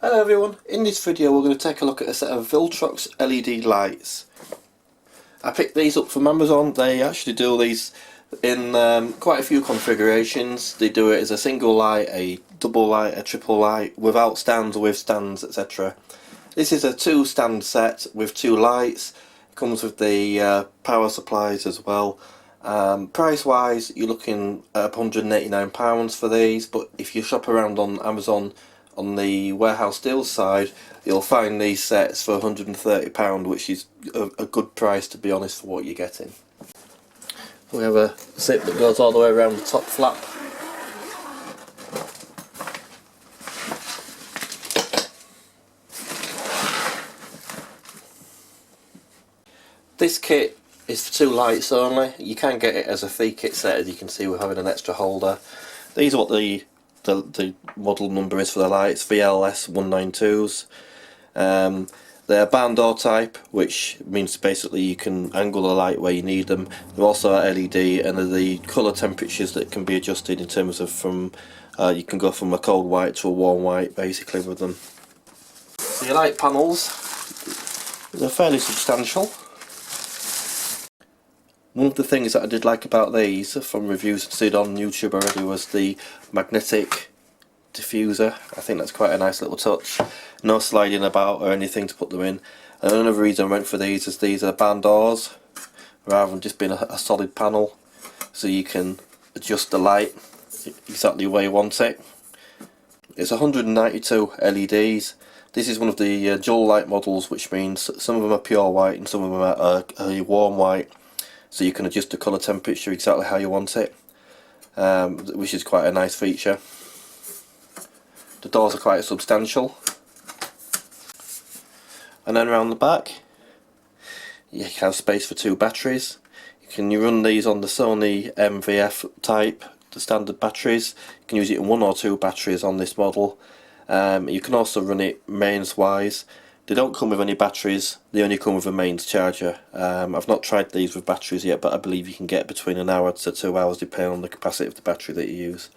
Hello everyone, in this video we're going to take a look at a set of Viltrox LED lights. I picked these up from Amazon. They actually do these in quite a few configurations. They do it as a single light, a double light, a triple light, without stands, with stands, etc. This is a 2-stand set with 2 lights. It comes with the power supplies as well. Price wise you're looking at £189 for these, but if you shop around on Amazon on the warehouse deals side, you'll find these sets for £130, which is a good price, to be honest, for what you're getting. We have a zip that goes all the way around the top flap. This kit is for 2 lights only. You can get it as a 3 kit set, as you can see we're having an extra holder. These are what the model number is for the lights, VL-S192s. They're barn door type, which means basically you can angle the light where you need them. They're also LED, and they're the colour temperatures that can be adjusted in terms of you can go from a cold white to a warm white basically with them. So your light panels, they're fairly substantial. One of the things that I did like about these, from reviews I've seen on YouTube already, was the magnetic diffuser. I think that's quite a nice little touch. No sliding about or anything to put them in. And another reason I went for these is these are barn doors, rather than just being a solid panel. So you can adjust the light exactly where you want it. It's 192 LEDs. This is one of the dual light models, which means some of them are pure white and some of them are a warm white. So you can adjust the colour temperature exactly how you want it, which is quite a nice feature. The doors are quite substantial. And then around the back you have space for 2 batteries. You run these on the Sony MVF type, the standard batteries. You can use it in 1 or 2 batteries on this model. You can also run it mains wise. They don't come with any batteries, they only come with a mains charger. I've not tried these with batteries yet, but I believe you can get between an hour to 2 hours depending on the capacity of the battery that you use.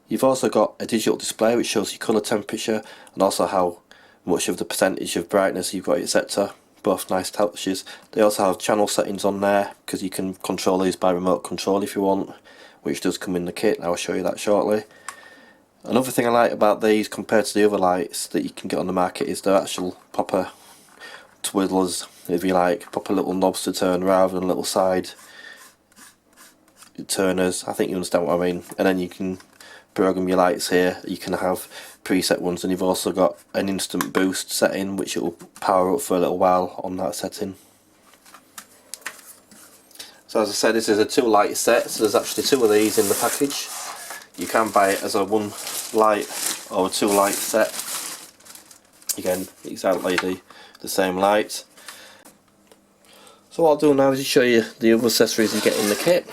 You've also got a digital display which shows your colour temperature and also how much of the percentage of brightness you've got it set to. Both nice touches. They also have channel settings on there, because you can control these by remote control if you want, which does come in the kit. I'll show you that shortly. Another thing I like about these compared to the other lights that you can get on the market is the actual proper twiddlers, if you like, proper little knobs to turn rather than little side turners. I think you understand what I mean. And then you can program your lights here. You can have preset ones, and you've also got an instant boost setting which it will power up for a little while on that setting. So as I said, this is a 2 light set, so there's actually 2 of these in the package. You can buy it as a 1 light or a 2 light set. Again, exactly the same light. So what I'll do now is show you the other accessories you get in the kit.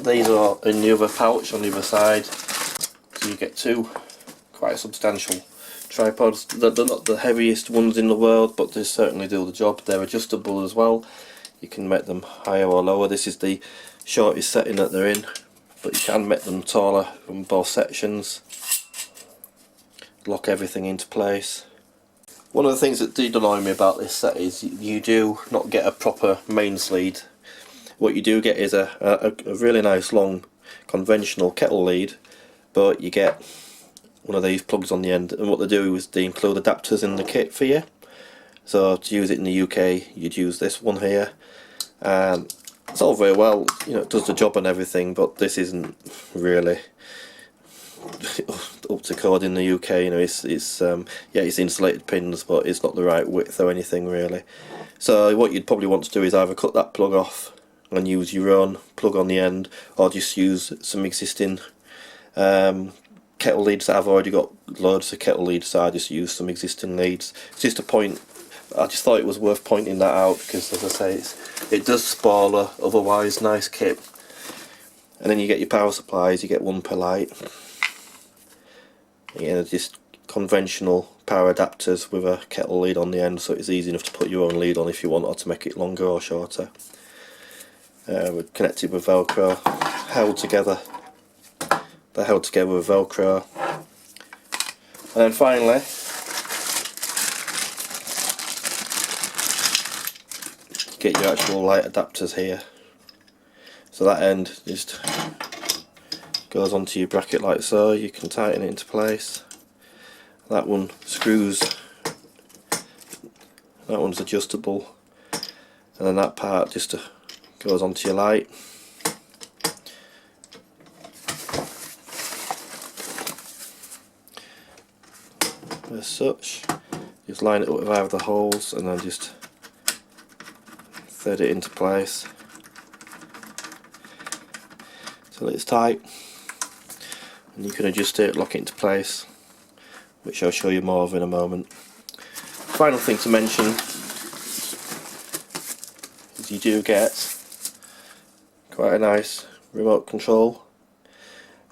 These are in the other pouch on the other side. So you get 2 quite substantial tripods. They're not the heaviest ones in the world, but they certainly do the job. They're adjustable as well. You can make them higher or lower. This is the shortest setting that they're in, but you can make them taller from both sections. Lock everything into place. One of the things that did annoy me about this set is you do not get a proper mains lead. What you do get is a really nice long conventional kettle lead, but you get one of these plugs on the end, and what they do is they include adapters in the kit for you. So to use it in the UK you'd use this one here, and it's all very well, you know, it does the job and everything, but this isn't really up to code in the UK. You know, yeah, it's insulated pins, but it's not the right width or anything really. So what you'd probably want to do is either cut that plug off and use your own plug on the end, or just use some existing kettle leads that I've already got loads of kettle leads, so I just use some existing leads. It's just a point. I just thought it was worth pointing that out, because as I say, it does spoil a otherwise nice kit. And then you get your power supplies, you get 1 per light. Again, just conventional power adapters with a kettle lead on the end, so it's easy enough to put your own lead on if you want, or to make it longer or shorter. We're connected with Velcro, held together They're held together with Velcro. And then finally, you get your actual light adapters here. So that end just goes onto your bracket like so. You can tighten it into place. That one screws, that one's adjustable, and then that part just goes onto your light. As such, just line it up with either the holes and then just thread it into place till it's tight, and you can adjust it, lock it into place, which I'll show you more of in a moment. Final thing to mention is you do get quite a nice remote control.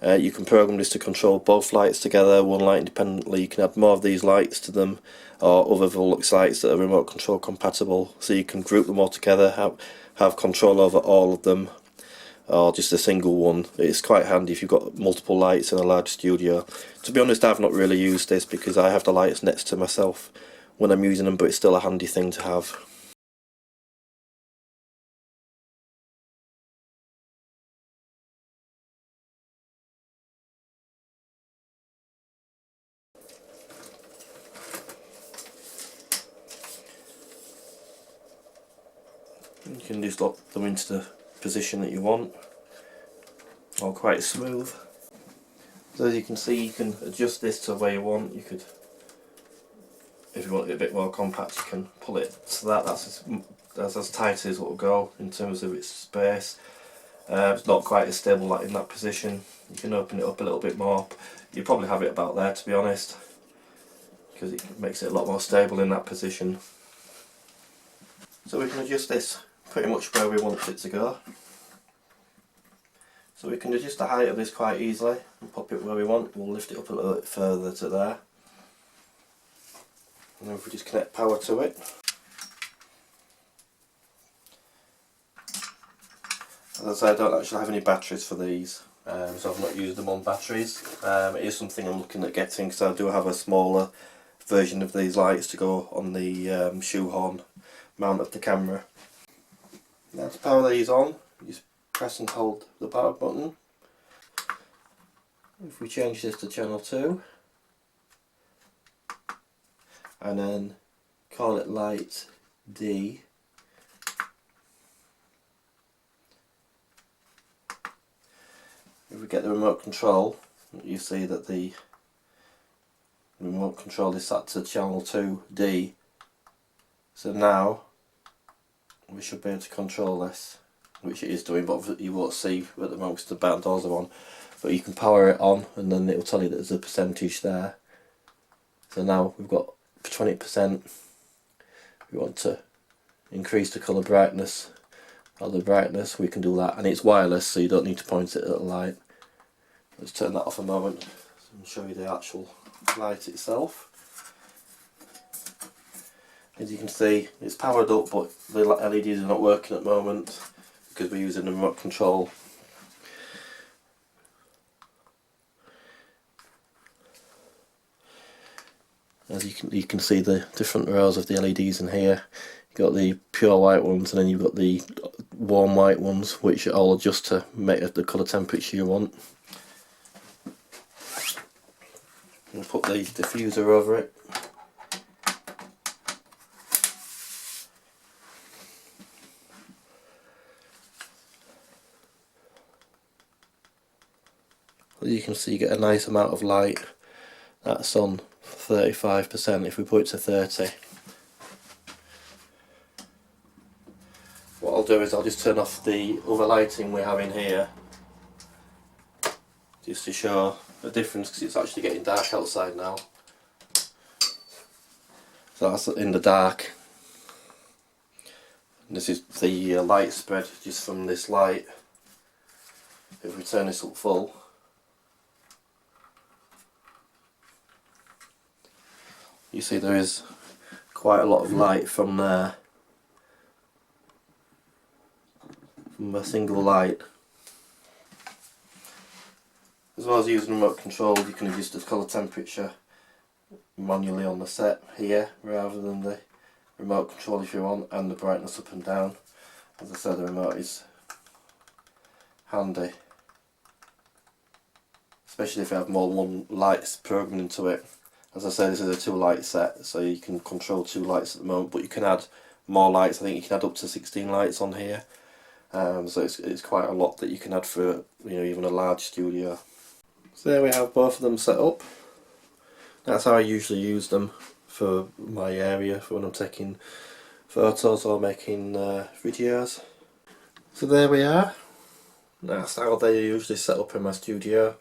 You can program this to control both lights together, one light independently. You can add more of these lights to them, or other Viltrox lights that are remote control compatible, so you can group them all together, have control over all of them, or just a single one. It's quite handy if you've got multiple lights in a large studio. To be honest, I've not really used this because I have the lights next to myself when I'm using them, but it's still a handy thing to have. You can just lock them into the position that you want, all quite smooth. So as you can see, you can adjust this to where you want. You could, if you want it a bit more compact, you can pull it so that's as tight as it will go in terms of its space. It's not quite as stable like in that position. You can open it up a little bit more. You probably have it about there, to be honest, because it makes it a lot more stable in that position. So we can adjust this pretty much where we want it to go. So we can adjust the height of this quite easily and pop it where we want. We'll lift it up a little bit further to there. And then if we just connect power to it. As I say, I don't actually have any batteries for these, so I've not used them on batteries. It is something I'm looking at getting, because I do have a smaller version of these lights to go on the shoehorn mount of the camera. Now to power these on, you just press and hold the power button. If we change this to channel 2 and then call it light D, if we get the remote control, you see that the remote control is set to channel 2D. So now we should be able to control this, which it is doing, but you won't see at the moment because the back doors are on. But you can power it on and then it will tell you that there's a percentage there. So now we've got 20%. We want to increase the colour brightness or the brightness, we can do that, and it's wireless, so you don't need to point it at the light. Let's turn that off a moment and show you the actual light itself. As you can see, it's powered up, but the LEDs are not working at the moment because we're using the remote control. As you can see the different rows of the LEDs in here. You've got the pure white ones, and then you've got the warm white ones, which all adjust to make the colour temperature you want. We'll put the diffuser over it. As you can see, you get a nice amount of light. That's on 35%. If we put it to 30, what I'll do is I'll just turn off the other lighting we have in here, just to show the difference, because it's actually getting dark outside now. So that's in the dark. And this is the light spread just from this light. If we turn this up full, you see there is quite a lot of light from there, from a single light. As well as using remote control, you can adjust the colour temperature manually on the set here rather than the remote control if you want, and the brightness up and down. As I said, the remote is handy, especially if you have more than one lights programmed into it. As I said, this is a 2-light set, so you can control 2 lights at the moment, but you can add more lights. I think you can add up to 16 lights on here, so it's quite a lot that you can add for, you know, even a large studio. So there we have both of them set up. That's how I usually use them for my area, for when I'm taking photos or making videos. So there we are. That's how they usually set up in my studio,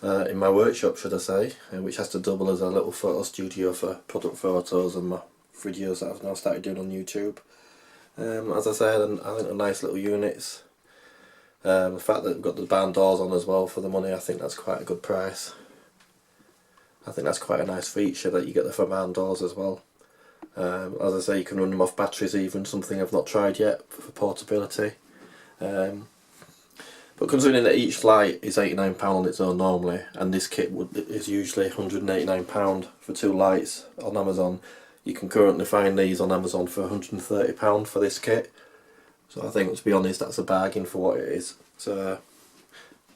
in my workshop should I say, which has to double as a little photo studio for product photos and my videos that I've now started doing on YouTube. As I said, I think they're nice little units. The fact that we've got the barn doors on as well for the money, I think that's quite a good price. I think that's quite a nice feature that you get the front barn doors as well. As I say, you can run them off batteries even, something I've not tried yet for portability. But considering that each light is £89 on its own normally, and this kit is usually £189 for 2 lights on Amazon, you can currently find these on Amazon for £130 for this kit. So I think, to be honest, that's a bargain for what it is. So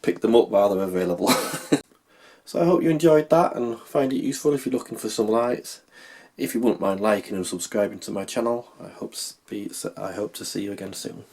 pick them up while they're available. So I hope you enjoyed that and find it useful if you're looking for some lights. If you wouldn't mind liking and subscribing to my channel, I hope to see you again soon.